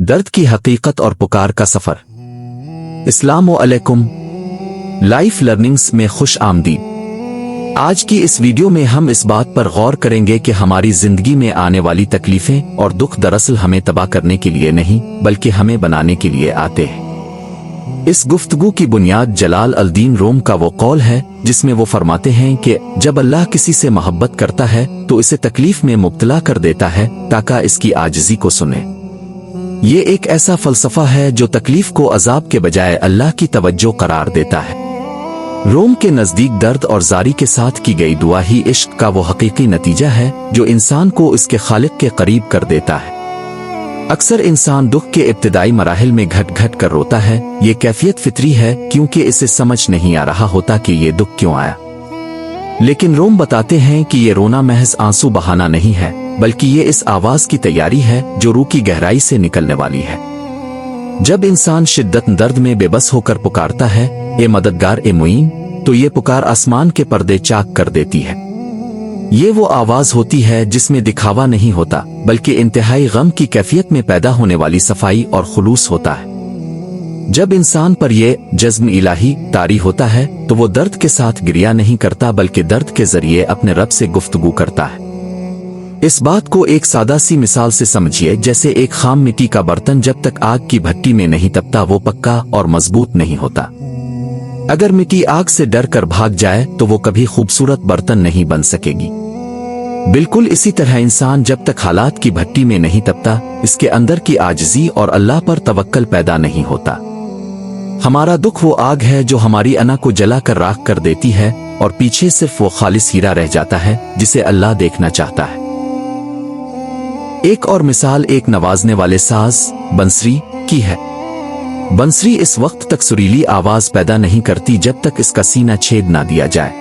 दर्द की हकीकत और पुकार का सफर। अस्सलामु अलैकुम, लाइफ लर्निंग्स में खुश आमदीद। आज की इस वीडियो में हम इस बात पर गौर करेंगे कि हमारी जिंदगी में आने वाली तकलीफें और दुख दरअसल हमें तबाह करने के लिए नहीं बल्कि हमें बनाने के लिए आते हैं। इस गुफ्तगू की बुनियाद जलाल अल-दीन रूम का वो कौल है जिसमें वो फरमाते हैं कि जब अल्लाह किसी से मोहब्बत करता है तो इसे तकलीफ में मुब्तला कर देता है ताकि इसकी आजिज़ी को सुने। ये एक ऐसा फलसफा है जो तकलीफ को अजाब के बजाय अल्लाह की तवज्जो करार देता है। रोम के नजदीक दर्द और जारी के साथ की गई दुआ ही इश्क का वो हकीकी नतीजा है जो इंसान को इसके खालिक के करीब कर देता है। अक्सर इंसान दुख के इब्तिदाई मराहिल में घट घट कर रोता है। ये कैफियत फितरी है क्योंकि इसे समझ नहीं आ रहा होता कि ये दुख क्यों आया। लेकिन रोम बताते हैं कि ये रोना महज आंसू बहाना नहीं है बल्कि ये इस आवाज की तैयारी है जो रूह की गहराई से निकलने वाली है। जब इंसान शिद्दत दर्द में बेबस होकर पुकारता है, ए मददगार ए मुईन, तो ये पुकार आसमान के पर्दे चाक कर देती है। ये वो आवाज होती है जिसमें दिखावा नहीं होता बल्कि इंतहाई गम की कैफियत में पैदा होने वाली सफाई और खुलूस होता है। जब इंसान पर यह जज्म इलाही तारी होता है तो वो दर्द के साथ गिरिया नहीं करता बल्कि दर्द के जरिए अपने रब से गुफ्तगू करता है। इस बात को एक सादा सी मिसाल से समझिए, जैसे एक खाम मिट्टी का बर्तन जब तक आग की भट्टी में नहीं तपता वो पक्का और मजबूत नहीं होता। अगर मिट्टी आग से डर कर भाग जाए तो वो कभी खूबसूरत बर्तन नहीं बन सकेगी। बिल्कुल इसी तरह इंसान जब तक हालात की भट्टी में नहीं तपता, इसके अंदर की आजिज़ी और अल्लाह पर तवक्कल पैदा नहीं होता। हमारा दुख वो आग है जो हमारी अना को जला कर राख कर देती है और पीछे सिर्फ वो खालिस हीरा रह जाता है जिसे अल्लाह देखना चाहता है। एक और मिसाल एक नवाजने वाले साज बंसरी की है। बंसरी इस वक्त तक सुरीली आवाज पैदा नहीं करती जब तक इसका सीना छेद ना दिया जाए।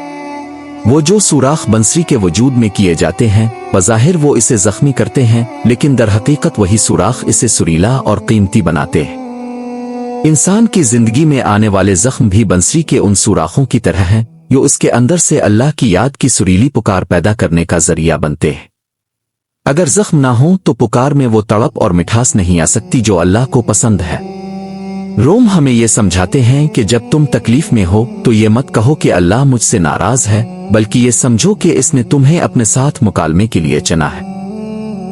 वो जो सुराख बंसरी के वजूद में किए जाते हैं बज़ाहिर वो इसे जख्मी करते हैं, लेकिन दर हकीकत वही सुराख इसे सुरीला और कीमती बनाते हैं। इंसान की जिंदगी में आने वाले जख्म भी बंसरी के उन सुराखों की तरह हैं जो इसके अंदर से अल्लाह की याद की सुरीली पुकार पैदा करने का जरिया बनते हैं। अगर जख्म ना हो तो पुकार में वो तड़प और मिठास नहीं आ सकती जो अल्लाह को पसंद है। रोम हमें ये समझाते हैं कि जब तुम तकलीफ में हो तो ये मत कहो कि अल्लाह मुझसे नाराज है, बल्कि ये समझो कि इसने तुम्हें अपने साथ मुकालमे के लिए चुना है।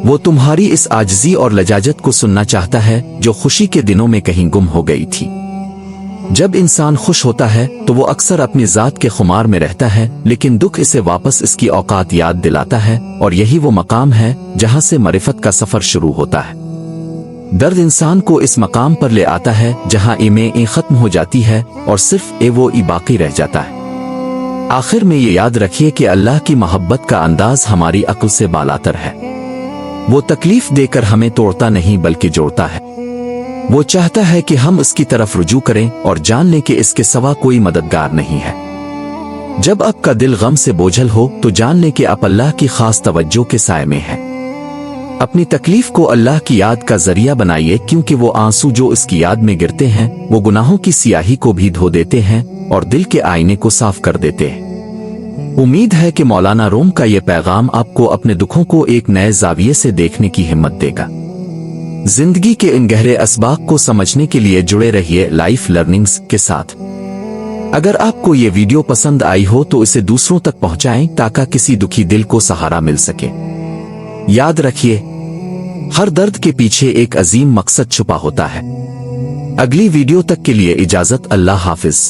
वो तुम्हारी इस आजिज़ी और लजाजत को सुनना चाहता है जो खुशी के दिनों में कहीं गुम हो गई थी। जब इंसान खुश होता है तो वो अक्सर अपनी जात के खुमार में रहता है, लेकिन दुख इसे वापस इसकी औकात याद दिलाता है और यही वो मकाम है जहां से मरिफत का सफर शुरू होता है। दर्द इंसान को इस मकाम पर ले आता है जहां ए खत्म हो जाती है और सिर्फ वो बाकी रह जाता है। आखिर में ये याद रखिए कि अल्लाह की मोहब्बत का अंदाज हमारी अक्ल से बालातर है। वो तकलीफ देकर हमें तोड़ता नहीं बल्कि जोड़ता है। वो चाहता है कि हम उसकी तरफ रुजू करें और जान लें कि इसके सिवा कोई मददगार नहीं है। जब आपका दिल गम से बोझल हो तो जान लें कि आप अल्लाह की खास तवज्जो के साए में हैं। अपनी तकलीफ को अल्लाह की याद का जरिया बनाइए, क्योंकि वो आंसू जो इसकी याद में गिरते हैं वो गुनाहों की सियाही को भी धो देते हैं और दिल के आईने को साफ कर देते हैं। उम्मीद है कि मौलाना रूम का ये पैगाम आपको अपने दुखों को एक नए जाविये से देखने की हिम्मत देगा। जिंदगी के इन गहरे असबाब को समझने के लिए जुड़े रहिए लाइफ लर्निंग्स के साथ। अगर आपको ये वीडियो पसंद आई हो तो इसे दूसरों तक पहुंचाएं ताकि किसी दुखी दिल को सहारा मिल सके। याद रखिए, हर दर्द के पीछे एक अजीम मकसद छुपा होता है। अगली वीडियो तक के लिए इजाजत। अल्लाह हाफिज।